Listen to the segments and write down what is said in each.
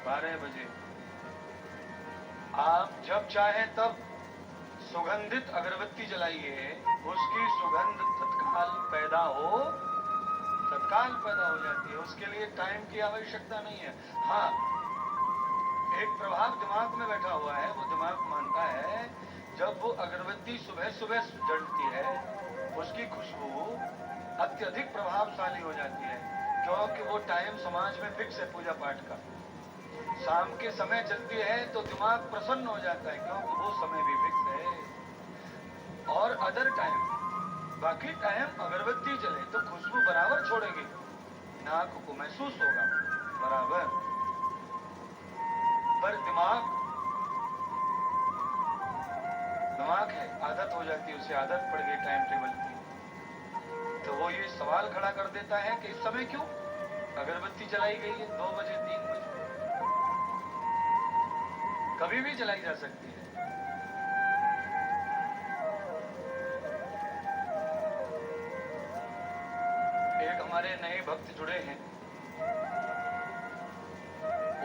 12 बजे आप जब चाहें तब सुगंधित अगरबत्ती जलाइए, उसकी सुगंध तत्काल पैदा हो जाती है। उसके लिए टाइम की आवश्यकता नहीं है। हाँ, एक प्रभाव दिमाग में बैठा हुआ है, वो दिमाग मानता है जब वो अगरबत्ती सुबह सुबह जलती है, उसकी खुशबू अत्यधिक प्रभावशाली हो जाती है, क्योंकि वो टाइम समाज में फिक्स है पूजा पाठ का। शाम के समय चलती है तो दिमाग प्रसन्न हो जाता है, क्योंकि वो समय भी फिक्स है। और अदर टाइम, बाकी टाइम अगरबत्ती जले तो खुशबू बराबर छोड़ेगी, नाक को महसूस होगा बराबर, पर दिमाग है, आदत हो जाती है, उसे आदत पड़ गई टाइम टेबल की। तो वो ये सवाल खड़ा कर देता है कि इस समय क्यों अगरबत्ती जलाई गई है? 2 बजे 3 बजे कभी भी जलाई जा सकती है। एक हमारे नए भक्त जुड़े हैं,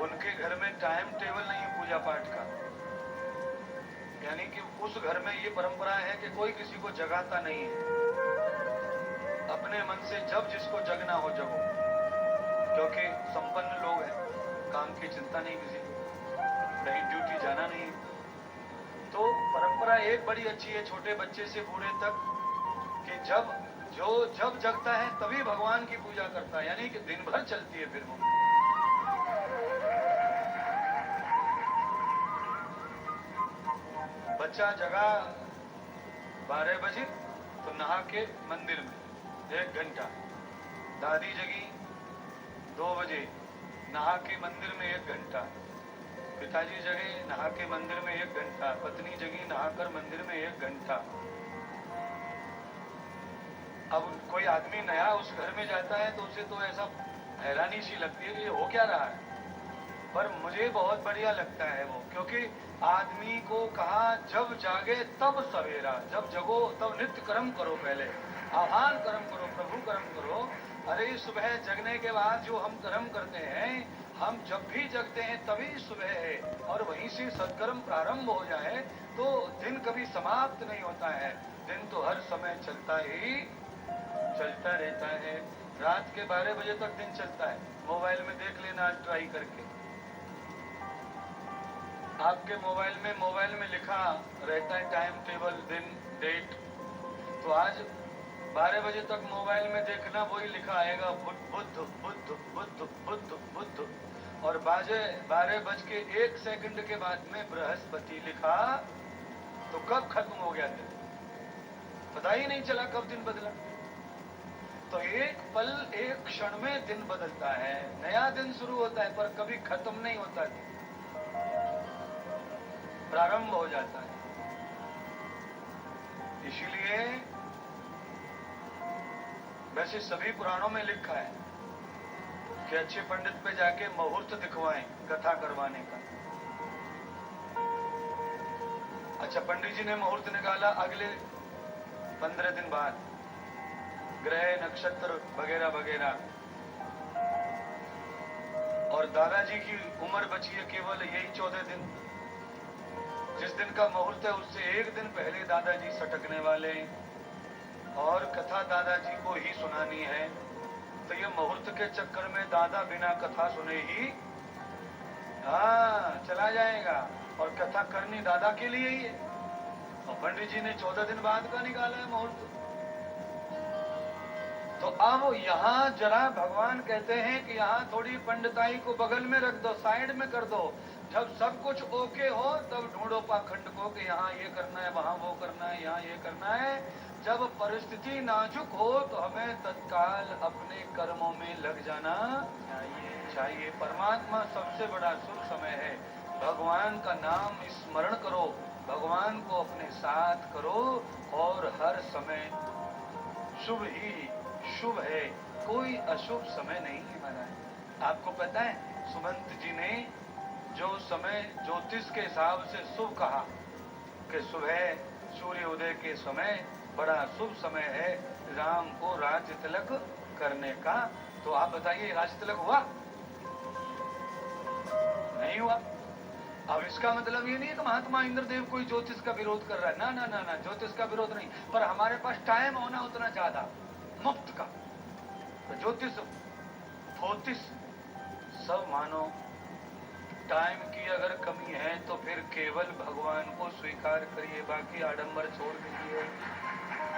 उनके घर में टाइम टेबल नहीं है पूजा पाठ का, यानी कि उस घर में ये परंपरा है कि कोई किसी को जगाता नहीं है, अपने मन से जब जिसको जगना हो जगो, क्योंकि संपन्न लोग हैं, काम की चिंता नहीं किसी को, कहीं ड्यूटी जाना नहीं। तो परंपरा एक बड़ी अच्छी है छोटे बच्चे से बूढ़े तक, कि जब जगता है तभी भगवान की पूजा करता है, यानी कि दिन भर चलती है। फिर वो बच्चा जगा 12 बजे तो नहा के मंदिर में 1 घंटा, दादी जगी 2 बजे नहा के मंदिर में 1 घंटा, पिताजी जगे नहा के मंदिर में 1 घंटा, पत्नी जगी नहाकर मंदिर में 1 घंटा। अब कोई आदमी नया उस घर में जाता है तो उसे तो ऐसा हैरानी सी लगती है कि ये हो क्या रहा है, पर मुझे बहुत बढ़िया लगता है वो, क्योंकि आदमी को कहा जब जागे तब सवेरा, जब जगो तब नित्य कर्म करो, पहले आह्वान कर्म करो, प्रभु कर्म करो। अरे सुबह जगने के बाद जो हम कर्म करते हैं, हम जब भी जगते हैं तभी सुबह है, और वहीं से सत्कर्म प्रारंभ हो जाए तो दिन कभी समाप्त नहीं होता है, दिन तो हर समय चलता रहता है। रात के 12 बजे तक दिन चलता है, मोबाइल में देख लेना आज ट्राई करके, आपके मोबाइल में लिखा रहता है टाइम टेबल, दिन, डेट, तो आज 12 बजे तक मोबाइल में देखना वही लिखा आएगा बुध बुध बुध बुध बुध, और 12:01 के बाद में बृहस्पति लिखा, तो कब खत्म हो गया दिन, पता ही नहीं चला कब दिन बदला। तो एक पल एक क्षण में दिन बदलता है, नया दिन शुरू होता है, पर कभी खत्म नहीं होता, दिन प्रारंभ हो जाता है। इसीलिए वैसे सभी पुराणों में लिखा है कि अच्छे पंडित पे जाके मुहूर्त दिखवाएं कथा करवाने का। अच्छा, पंडित जी ने मुहूर्त निकाला अगले 15 दिन बाद, ग्रह नक्षत्र वगैरह वगैरह, और दादाजी की उम्र बची है केवल यही 14 दिन। जिस दिन का मुहूर्त है उससे 1 दिन पहले दादाजी सटकने वाले हैं, और कथा दादाजी को ही सुनानी है। तो ये मुहूर्त के चक्कर में दादा बिना कथा सुने ही चला जाएगा, और कथा करनी दादा के लिए ही है, और पंडित जी ने 14 दिन बाद का निकाला है मुहूर्त। तो अब यहाँ जरा भगवान कहते हैं कि यहाँ थोड़ी पंडिताई को बगल में रख दो, साइड में कर दो। जब सब कुछ ओके हो तब ढूंढो पाखंड को कि यहाँ ये करना है, वहाँ वो करना है, यहाँ ये करना है। जब परिस्थिति नाजुक हो तो हमें तत्काल अपने कर्मों में लग जाना चाहिए। परमात्मा सबसे बड़ा शुभ समय है, भगवान का नाम स्मरण करो, भगवान को अपने साथ करो, और हर समय शुभ ही शुभ है, कोई अशुभ समय नहीं है महाराज। आपको पता है सुमंत जी ने जो समय ज्योतिष के हिसाब से शुभ कहा कि सुबह सूर्य उदय के समय बड़ा शुभ समय है राम को राज्य तिलक करने का, तो आप बताइए राज्य तिलक हुआ? नहीं हुआ। अब इसका मतलब ये नहीं है कि महात्मा इंद्रदेव कोई ज्योतिष का विरोध कर रहा है, ना ना ना ना, ज्योतिष का विरोध नहीं, पर हमारे पास टाइम होना उतना ज्यादा मुफ्त का। तो ज्योतिष ज्योतिष सब मानो, टाइम की अगर कमी है तो फिर केवल भगवान को स्वीकार करिए, बाकी आडंबर छोड़ दीजिए।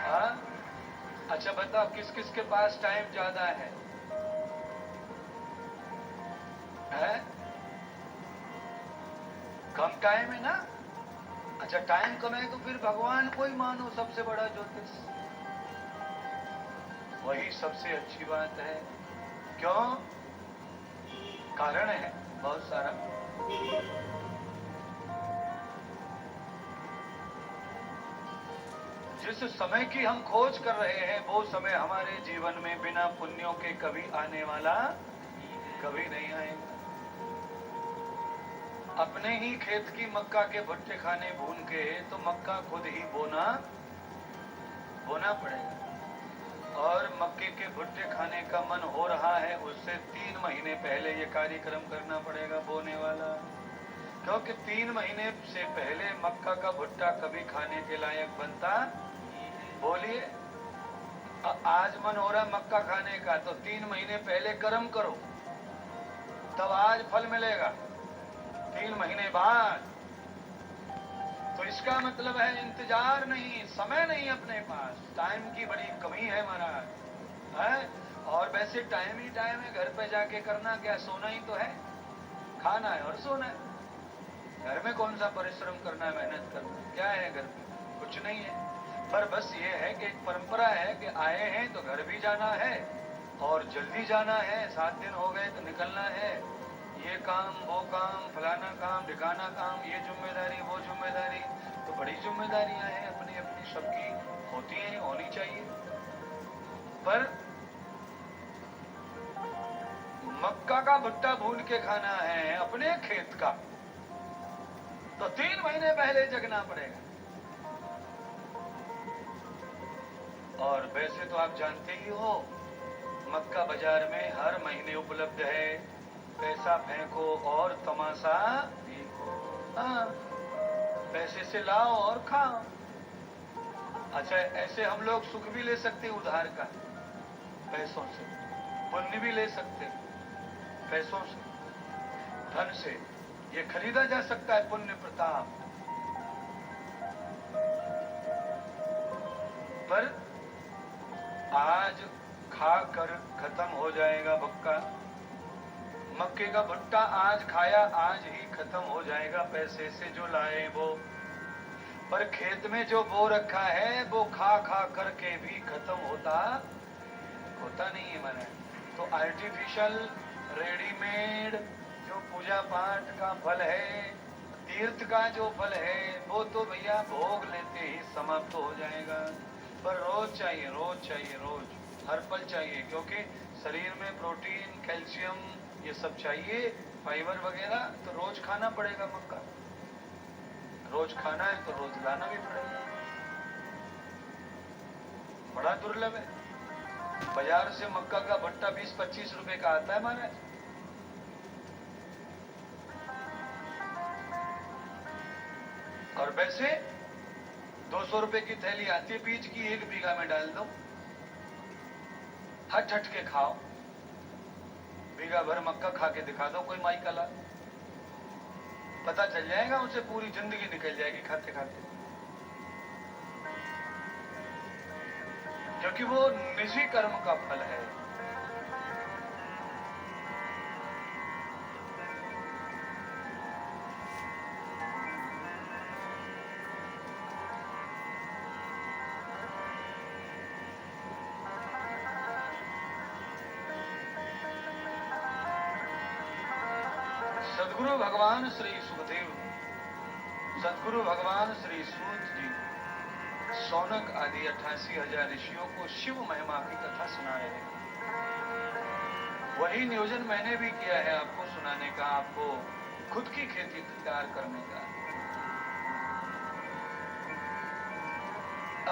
हाँ, अच्छा बताओ किस किस के पास टाइम ज्यादा है? कम टाइम है ना? अच्छा टाइम कम है तो फिर भगवान को ही मानो सबसे बड़ा ज्योतिष, वही सबसे अच्छी बात है। क्यों? कारण है बहुत सारा। जिस समय की हम खोज कर रहे हैं वो समय हमारे जीवन में बिना पुण्यों के कभी आने वाला कभी नहीं आएगा। अपने ही खेत की मक्का के भुट्टे खाने भून के तो मक्का खुद ही बोना पड़ेगा। और मक्के के भुट्टे खाने का मन हो रहा है उससे 3 महीने पहले ये कार्यक्रम करना पड़ेगा बोने वाला, क्योंकि 3 महीने से पहले मक्का का भुट्टा कभी खाने के लायक बनता। बोलिए, आज मन हो रहा मक्का खाने का तो 3 महीने पहले कर्म करो, तब आज फल मिलेगा 3 महीने बाद। तो इसका मतलब है इंतजार नहीं, समय नहीं अपने पास, टाइम की बड़ी कमी है महाराज है। और वैसे टाइम ही टाइम है, घर पे जाके करना क्या, सोना ही तो है, खाना है और सोना है। घर में कौन सा परिश्रम करना है, मेहनत करना है, क्या है घर में? कुछ नहीं है। पर बस ये है कि एक परंपरा है कि आए हैं तो घर भी जाना है और जल्दी जाना है, 7 दिन हो गए तो निकलना है, ये काम वो काम फलाना काम ढिकाना काम, ये जिम्मेदारी वो जिम्मेदारी। तो बड़ी जिम्मेदारियां हैं अपनी अपनी, सबकी होती हैं, होनी चाहिए। पर मक्का का भुट्टा भून के खाना है अपने खेत का तो 3 महीने पहले जगना पड़ेगा। और वैसे तो आप जानते ही हो मक्का बाजार में हर महीने उपलब्ध है, पैसा फेंको और तमाशा देखो। हाँ, पैसे से लाओ और खाओ। अच्छा ऐसे हम लोग सुख भी ले सकते उधार का, पैसों से, पुण्य भी ले सकते पैसों से, धन से, ये खरीदा जा सकता है पुण्य प्रताप। पर आज खाकर खत्म हो जाएगा मक्का, मक्के का भुट्टा आज खाया आज ही खत्म हो जाएगा पैसे से जो लाए वो। पर खेत में जो बो रखा है वो खा खा करके भी खत्म होता नहीं है मैंने। तो आर्टिफिशियल रेडीमेड जो पूजा पाठ का फल है, तीर्थ का जो फल है, वो तो भैया भोग लेते ही समाप्त हो जाएगा। पर रोज चाहिए, रोज चाहिए, रोज हर पल चाहिए, क्योंकि शरीर में प्रोटीन कैल्शियम ये सब चाहिए, फाइबर वगैरह, तो रोज खाना पड़ेगा मक्का। रोज खाना है तो रोज लाना भी पड़ेगा। बड़ा दुर्लभ है। बाजार से मक्का का भट्टा 20-25 रुपए का आता है महाराज। और वैसे 200 रुपए की थैली आती है बीज की, 1 बीघा में डाल दो, हट हट के खाओ, बीघा भर मक्का खा के दिखा दो कोई माई कला, पता चल जाएगा उसे, पूरी जिंदगी निकल जाएगी खाते खाते। क्योंकि वो निजी कर्म का फल है। सदगुरु भगवान श्री सुखदेव, सदगुरु भगवान श्री सूत जी शौनक आदि 88,000 ऋषियों को शिव महिमा की कथा सुना रहे हैं। वही नियोजन मैंने भी किया है आपको सुनाने का, आपको खुद की खेती तैयार करने का।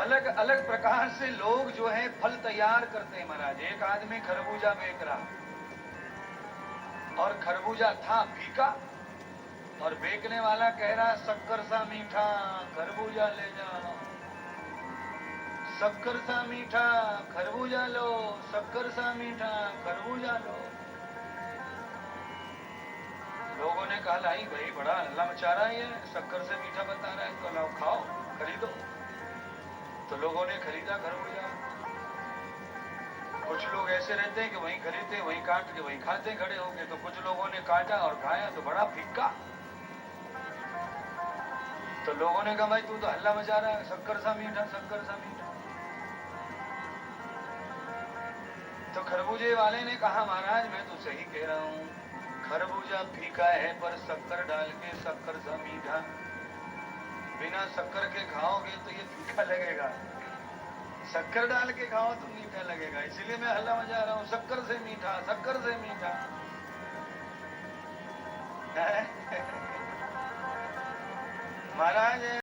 अलग अलग प्रकार से लोग जो है फल तैयार करते हैं महाराज। एक आदमी खरबूजा बेच रहा और खरबूजा था फीका, और बेचने वाला कह रहा शक्कर सा मीठा खरबूजा ले जाओ, शक्कर सा मीठा खरबूजा लो, शक्कर सा मीठा खरबूजा लो। लोगों ने कहा लाई भाई बड़ा हल्ला मचा रहा है, ये शक्कर से मीठा बता रहा है, तो लाओ खाओ खरीदो। तो लोगों ने खरीदा खरबूजा। कुछ लोग ऐसे रहते हैं कि वहीं खरीदते वहीं काट के वहीं खाते खड़े होंगे, तो कुछ लोगों ने काटा और खाया तो बड़ा फिक्का। तो लोगों ने कहा भाई तू तो हल्ला मचा रहा है, शक्कर सा मीठा शक्कर सा मीठा। तो खरबूजे वाले ने कहा महाराज मैं तो सही कह रहा हूं, खरबूजा फीका है पर शक्कर डाल के शक्कर सा मीठा। बिना शक्कर के खाओगे तो ये फीका लगेगा, शक्कर डाल के खाओ तो मीठा लगेगा, इसलिए मैं हल्ला मचा रहा हूं शक्कर से मीठा शक्कर से मीठा। महाराज